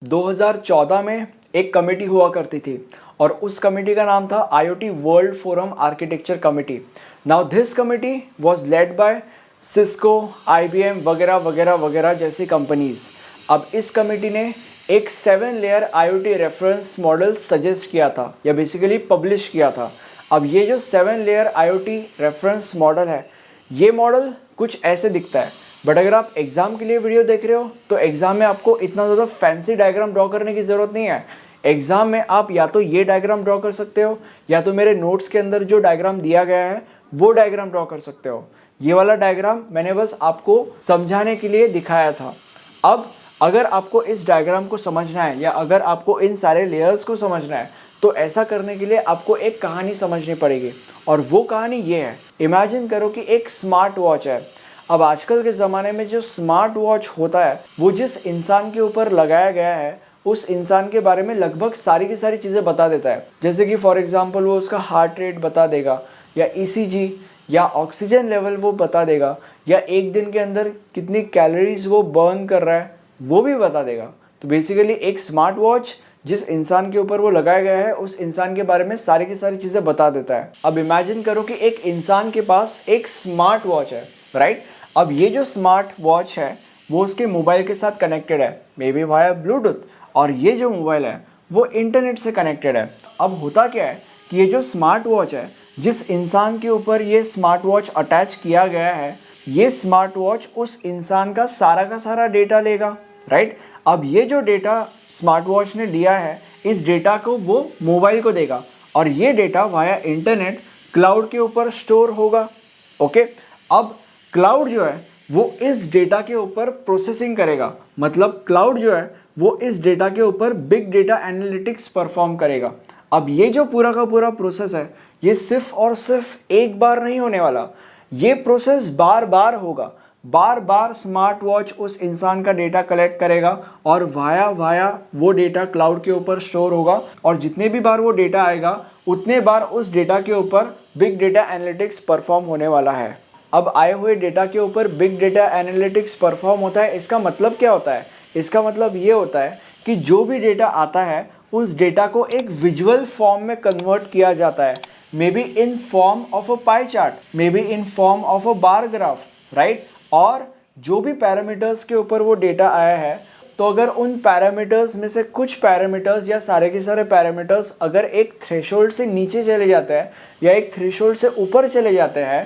2014 में एक कमेटी हुआ करती थी और उस कमेटी का नाम था IoT world forum architecture committee. Now this committee was led by Cisco, IBM वगैरह वगैरह वगैरह जैसी कंपनीज। अब इस कमेटी ने एक 7 layer IoT reference model suggest किया था या बेसिकली पब्लिश किया था। अब ये जो 7 लेयर IoT रेफरेंस मॉडल है, ये मॉडल कुछ ऐसे दिखता है। बट अगर आप एग्जाम के लिए वीडियो देख रहे हो तो एग्जाम में आपको इतना ज़्यादा फैंसी डायग्राम ड्रॉ करने की ज़रूरत नहीं है। एग्जाम में आप या तो ये डायग्राम ड्रॉ कर सकते हो या तो मेरे नोट्स के अंदर जो डायग्राम दिया गया है वो डायग्राम ड्रॉ कर सकते हो। ये वाला डायग्राम मैंने बस आपको समझाने के लिए दिखाया था। अब अगर आपको इस डायग्राम को समझना है या अगर आपको इन सारे लेयर्स को समझना है तो ऐसा करने के लिए आपको एक कहानी समझनी पड़ेगी और वो कहानी ये है। इमेजिन करो कि एक स्मार्ट वॉच है। अब आजकल के ज़माने में जो स्मार्ट वॉच होता है वो जिस इंसान के ऊपर लगाया गया है उस इंसान के बारे में लगभग सारी की सारी चीज़ें बता देता है। जैसे कि फॉर एग्जांपल वो उसका हार्ट रेट बता देगा या ECG या ऑक्सीजन लेवल वो बता देगा या एक दिन के अंदर कितनी कैलोरीज वो बर्न कर रहा है वो भी बता देगा। तो बेसिकली एक स्मार्ट वॉच जिस इंसान के ऊपर वो लगाया गया है उस इंसान के बारे में सारी की सारी चीज़ें बता देता है। अब इमेजिन करो कि एक इंसान के पास एक स्मार्ट वॉच है, राइट। अब ये जो स्मार्ट वॉच है वो उसके मोबाइल के साथ कनेक्टेड है, मे बी वाया ब्लूटूथ, और ये जो मोबाइल है वो इंटरनेट से कनेक्टेड है। अब होता क्या है कि ये जो स्मार्ट वॉच है, जिस इंसान के ऊपर ये स्मार्ट वॉच अटैच किया गया है, ये स्मार्ट वॉच उस इंसान का सारा डेटा लेगा, राइट। अब ये जो डेटा स्मार्ट वॉच ने लिया है, इस डेटा को वो मोबाइल को देगा और ये डेटा वाया इंटरनेट क्लाउड के ऊपर स्टोर होगा। ओके, अब क्लाउड जो है वो इस डेटा के ऊपर प्रोसेसिंग करेगा, मतलब क्लाउड जो है वो इस डेटा के ऊपर बिग डेटा एनालिटिक्स परफॉर्म करेगा। अब ये जो पूरा का पूरा प्रोसेस है ये सिर्फ और सिर्फ एक बार नहीं होने वाला, ये प्रोसेस बार बार होगा। बार बार स्मार्ट वॉच उस इंसान का डेटा कलेक्ट करेगा और वाया वो डेटा क्लाउड के ऊपर स्टोर होगा और जितने भी बार वो डेटा आएगा उतने बार उस डेटा के ऊपर बिग डेटा एनालिटिक्स परफॉर्म होने वाला है। अब आए हुए डेटा के ऊपर बिग डेटा एनालिटिक्स परफॉर्म होता है, इसका मतलब क्या होता है? इसका मतलब ये होता है कि जो भी डेटा आता है उस डेटा को एक विजुअल फॉर्म में कन्वर्ट किया जाता है, may be in form of a pie chart, may be in form of a bar graph, right. और जो भी पैरामीटर्स के ऊपर वो डेटा आया है, तो अगर उन पैरामीटर्स में से कुछ पैरामीटर्स या सारे के सारे पैरामीटर्स अगर एक थ्रेशोल्ड से नीचे चले जाते हैं या एक थ्रेशोल्ड से ऊपर चले जाते हैं,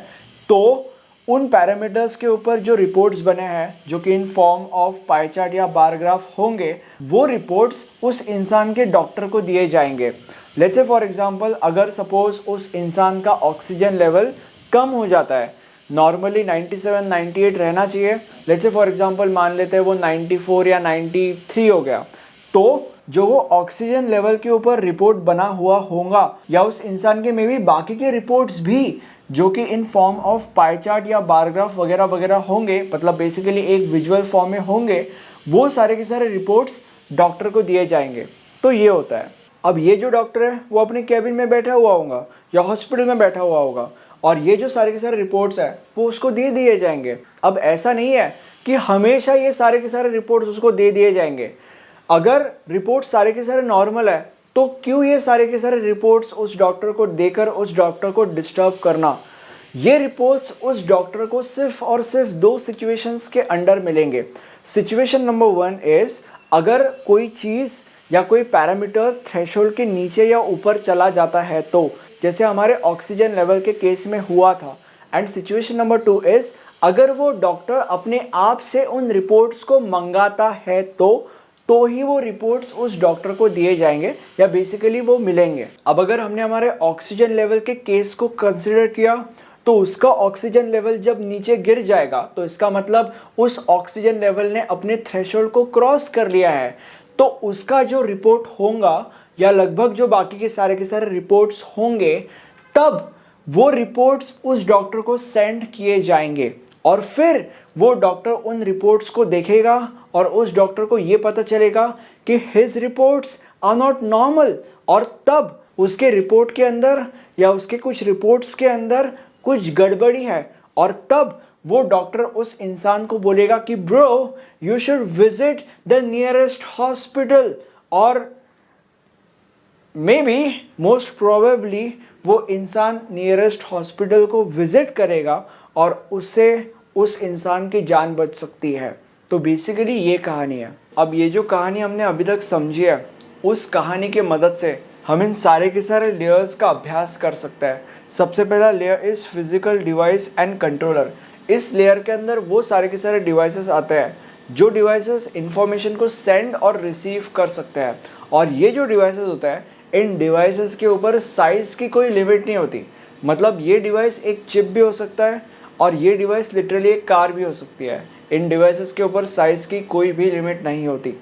तो उन पैरामीटर्स के ऊपर जो रिपोर्ट्स बने हैं जो कि in form of pie chart या बार ग्राफ होंगे, वो रिपोर्ट्स उस इंसान के डॉक्टर को दिए जाएंगे। लेट्स से फॉर एग्जांपल अगर सपोज उस इंसान का ऑक्सीजन लेवल कम हो जाता है, नॉर्मली 97 98 रहना चाहिए, लेट्स से फॉर एग्जांपल मान लेते हैं वो 94 या 93 हो गया, तो जो वो ऑक्सीजन लेवल के ऊपर रिपोर्ट बना हुआ होगा या उस इंसान के मे बी बाकी के रिपोर्ट्स भी जो कि in form of pie chart या बार ग्राफ वगैरह वगैरह होंगे, मतलब बेसिकली एक विजुअल फॉर्म में होंगे, वो सारे के सारे रिपोर्ट्स डॉक्टर को दिए जाएंगे। तो ये होता है। अब ये जो डॉक्टर है वो अपने कैबिन में बैठा हुआ होगा या हॉस्पिटल में बैठा हुआ होगा और ये जो सारे के सारे रिपोर्ट्स है वो उसको दे दिए जाएंगे। अब ऐसा नहीं है कि हमेशा ये सारे के सारे रिपोर्ट्स उसको दे दिए जाएंगे। अगर रिपोर्ट सारे के सारे नॉर्मल है तो क्यों ये सारे के सारे रिपोर्ट्स उस डॉक्टर को देकर उस डॉक्टर को डिस्टर्ब करना? ये रिपोर्ट्स उस डॉक्टर को सिर्फ और सिर्फ 2 सिचुएशंस के अंडर मिलेंगे। सिचुएशन नंबर 1 इज अगर कोई चीज़ या कोई पैरामीटर थ्रेशोल्ड के नीचे या ऊपर चला जाता है, तो जैसे हमारे ऑक्सीजन लेवल के केस में हुआ था। एंड सिचुएशन नंबर 2 इज अगर वो डॉक्टर अपने आप से उन रिपोर्ट्स को मंगाता है तो ही वो रिपोर्ट्स उस डॉक्टर को दिए जाएंगे या बेसिकली वो मिलेंगे। अब अगर हमने हमारे ऑक्सीजन लेवल के केस को कंसिडर किया तो उसका ऑक्सीजन लेवल जब नीचे गिर जाएगा तो इसका मतलब उस ऑक्सीजन लेवल ने अपने थ्रेशोल्ड को क्रॉस कर लिया है, तो उसका जो रिपोर्ट होगा या लगभग जो बाकी के सारे रिपोर्ट्स होंगे, तब वो रिपोर्ट्स उस डॉक्टर को सेंड किए जाएंगे और फिर वो डॉक्टर उन रिपोर्ट्स को देखेगा और उस डॉक्टर को ये पता चलेगा कि his reports are not normal, और तब उसके रिपोर्ट के अंदर या उसके कुछ रिपोर्ट्स के अंदर कुछ गड़बड़ी है और तब वो डॉक्टर उस इंसान को बोलेगा कि bro you should visit the nearest hospital, और मे बी मोस्ट प्रोबेबली वो इंसान नियरेस्ट हॉस्पिटल को विजिट करेगा और उससे उस इंसान की जान बच सकती है। तो बेसिकली ये कहानी है। अब ये जो कहानी हमने अभी तक समझी है, उस कहानी के मदद से हम इन सारे के सारे लेयर्स का अभ्यास कर सकते हैं। सबसे पहला layer is physical device and controller. इस लेयर के अंदर वो सारे के सारे डिवाइसेस आते हैं जो डिवाइसेस इंफॉर्मेशन को सेंड और रिसीव कर सकते हैं। और ये जो डिवाइसेस होते हैं, इन डिवाइसेस के ऊपर साइज़ की कोई लिमिट नहीं होती। मतलब ये डिवाइस एक चिप भी हो सकता है और ये डिवाइस लिटरली एक कार भी हो सकती है। इन डिवाइसेस के ऊपर साइज़ की कोई भी लिमिट नहीं होती।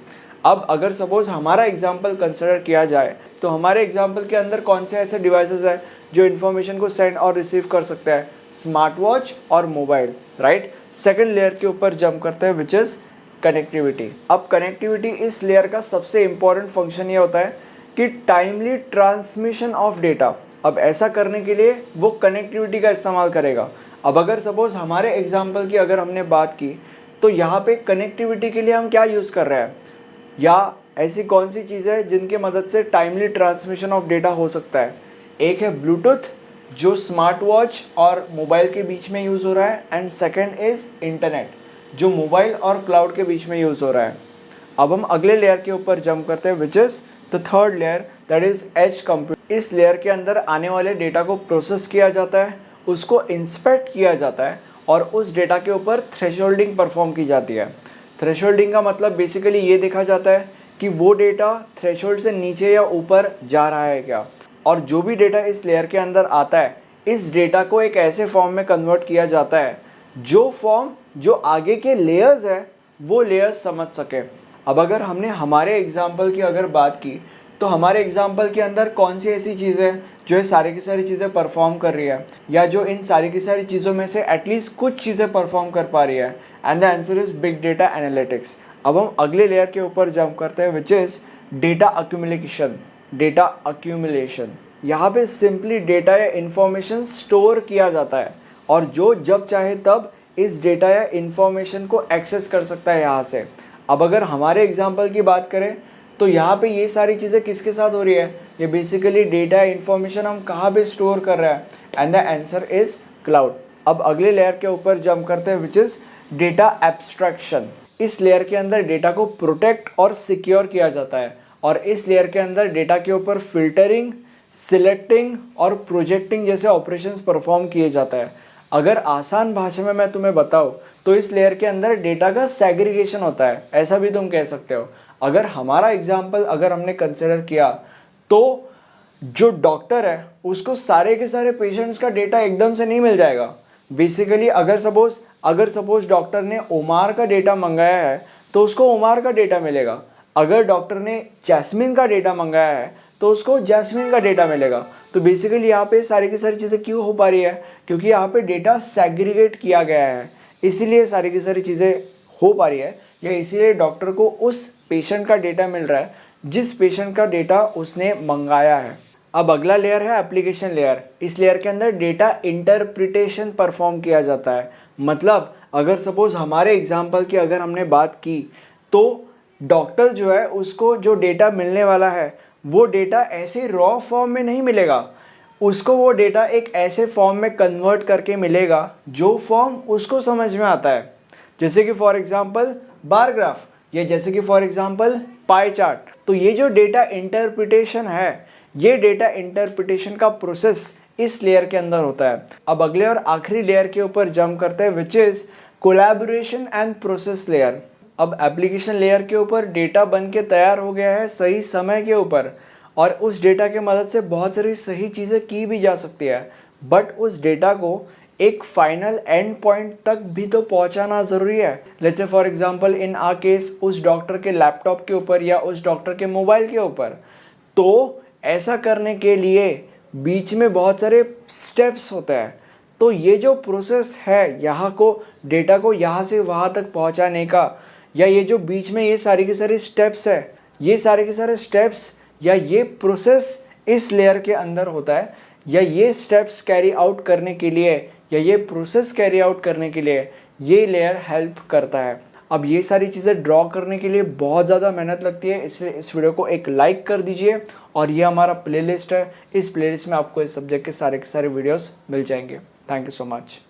अब अगर सपोज हमारा एग्जाम्पल कंसिडर किया जाए तो हमारे एग्जाम्पल के अंदर कौन से ऐसे डिवाइसेस हैं जो इन्फॉर्मेशन को सेंड और रिसीव कर सकते हैं? स्मार्ट वॉच और मोबाइल, राइट। सेकेंड लेयर के ऊपर जंप करते हैं विच इज़ कनेक्टिविटी। अब कनेक्टिविटी इस लेयर का सबसे इंपॉर्टेंट फंक्शन ये होता है कि टाइमली ट्रांसमिशन ऑफ डेटा। अब ऐसा करने के लिए वो कनेक्टिविटी का इस्तेमाल करेगा। अब अगर सपोज हमारे एग्जाम्पल की अगर हमने बात की तो यहाँ पे कनेक्टिविटी के लिए हम क्या यूज़ कर रहे हैं, या ऐसी कौन सी चीज़ें हैं जिनके मदद से टाइमली ट्रांसमिशन ऑफ डेटा हो सकता है? एक है ब्लूटूथ जो स्मार्ट वॉच और मोबाइल के बीच में यूज़ हो रहा है, एंड सेकेंड इज़ इंटरनेट जो मोबाइल और क्लाउड के बीच में यूज़ हो रहा है। अब हम अगले लेयर के ऊपर जंप करते हैं which is the third layer, that is edge computer. इस लेयर के अंदर आने वाले डेटा को प्रोसेस किया जाता है, उसको इंस्पेक्ट किया जाता है और उस डेटा के ऊपर थ्रेशोल्डिंग परफॉर्म की जाती है। थ्रेशोल्डिंग का मतलब बेसिकली ये देखा जाता है कि वो डेटा थ्रेशोल्ड से नीचे या ऊपर जा रहा है क्या। और जो भी डेटा इस लेयर के अंदर आता है, इस डेटा को एक ऐसे फॉर्म में कन्वर्ट किया जाता है जो फॉर्म जो आगे के लेयर्स है वो लेयर्स समझ सके। अब अगर हमने हमारे एग्जाम्पल की अगर बात की तो हमारे एग्जाम्पल के अंदर कौन सी ऐसी चीज़ें जो ये सारी की सारी चीज़ें परफॉर्म कर रही है, या जो इन सारी की सारी चीज़ों में से एटलीस्ट कुछ चीज़ें परफॉर्म कर पा रही है? And the answer is big data analytics. अब हम अगले लेयर के ऊपर जंप करते हैं which is data accumulation. Data accumulation, यहाँ पे सिंपली डेटा या इंफॉर्मेशन स्टोर किया जाता है और जो जब चाहे तब इस डेटा या इंफॉर्मेशन को एक्सेस कर सकता है यहाँ से। अब अगर हमारे एग्जाम्पल की बात करें तो यहाँ पे ये सारी चीज़ें किसके साथ हो रही है? ये बेसिकली डेटा या इंफॉर्मेशन हम कहाँ पे स्टोर कर रहे हैं? And the answer is cloud. अब अगले लेयर के ऊपर जंप करते हैं विच इज़ डेटा एब्स्ट्रैक्शन। इस लेयर के अंदर डेटा को प्रोटेक्ट और सिक्योर किया जाता है और इस लेयर के अंदर डेटा के ऊपर फिल्टरिंग, सिलेक्टिंग और प्रोजेक्टिंग जैसे ऑपरेशंस परफॉर्म किए जाता है। अगर आसान भाषा में मैं तुम्हें बताऊँ तो इस लेयर के अंदर डेटा का सेग्रीगेशन होता है, ऐसा भी तुम कह सकते हो। अगर हमारा एग्जाम्पल अगर हमने कंसिडर किया तो जो डॉक्टर है उसको सारे के सारे पेशेंट्स का डेटा एकदम से नहीं मिल जाएगा। बेसिकली अगर सपोज डॉक्टर ने ओमार का डेटा मंगाया है तो उसको ओमार का डेटा मिलेगा। अगर डॉक्टर ने जैस्मिन का डेटा मंगाया है तो उसको जैस्मिन का डेटा मिलेगा। तो बेसिकली यहाँ पे सारी की सारी चीज़ें क्यों हो पा रही है? क्योंकि यहाँ पे डेटा सेग्रीगेट किया गया है, इसीलिए सारी की सारी चीज़ें हो पा रही है, या इसीलिए डॉक्टर को उस पेशेंट का डेटा मिल रहा है जिस पेशेंट का डेटा उसने मंगाया है। अब अगला लेयर है एप्लीकेशन लेयर। इस लेयर के अंदर डेटा इंटरप्रिटेशन परफॉर्म किया जाता है। मतलब अगर सपोज हमारे एग्जाम्पल की अगर हमने बात की तो डॉक्टर जो है उसको जो डेटा मिलने वाला है वो डेटा ऐसे रॉ फॉर्म में नहीं मिलेगा, उसको वो डेटा एक ऐसे फॉर्म में कन्वर्ट करके मिलेगा जो फॉर्म उसको समझ में आता है। जैसे कि फॉर एग्जांपल बार ग्राफ, या जैसे कि फॉर एग्जांपल पाई चार्ट। तो ये जो डेटा इंटरप्रिटेशन है, ये डेटा इंटरप्रिटेशन का प्रोसेस इस लेयर के अंदर होता है। अब अगले और आखिरी लेयर के ऊपर जंप करते हैं which is collaboration and process layer. अब एप्लीकेशन लेयर के ऊपर डेटा बन के तैयार हो गया है सही समय के ऊपर, और उस डेटा के मदद से बहुत सारी सही चीज़ें की भी जा सकती है, बट उस डेटा को एक फाइनल एंड पॉइंट तक भी तो पहुंचाना ज़रूरी है। Let's say for example in a case उस डॉक्टर के लैपटॉप के ऊपर या उस डॉक्टर के मोबाइल के ऊपर। तो ऐसा करने के लिए बीच में बहुत सारे स्टेप्स होते हैं। तो ये जो प्रोसेस है यहाँ को डेटा को यहाँ से वहाँ तक पहुँचाने का, या ये जो बीच में ये सारी की सारी स्टेप्स है, ये सारे के सारे स्टेप्स या ये प्रोसेस इस लेयर के अंदर होता है, या ये स्टेप्स कैरी आउट करने के लिए या ये प्रोसेस कैरी आउट करने के लिए ये लेयर हेल्प करता है। अब ये सारी चीज़ें ड्रॉ करने के लिए बहुत ज़्यादा मेहनत लगती है, इसलिए इस वीडियो को एक लाइक कर दीजिए। और ये हमारा प्लेलिस्ट है, इस प्लेलिस्ट में आपको इस सब्जेक्ट के सारे वीडियोस मिल जाएंगे। Thank you so much.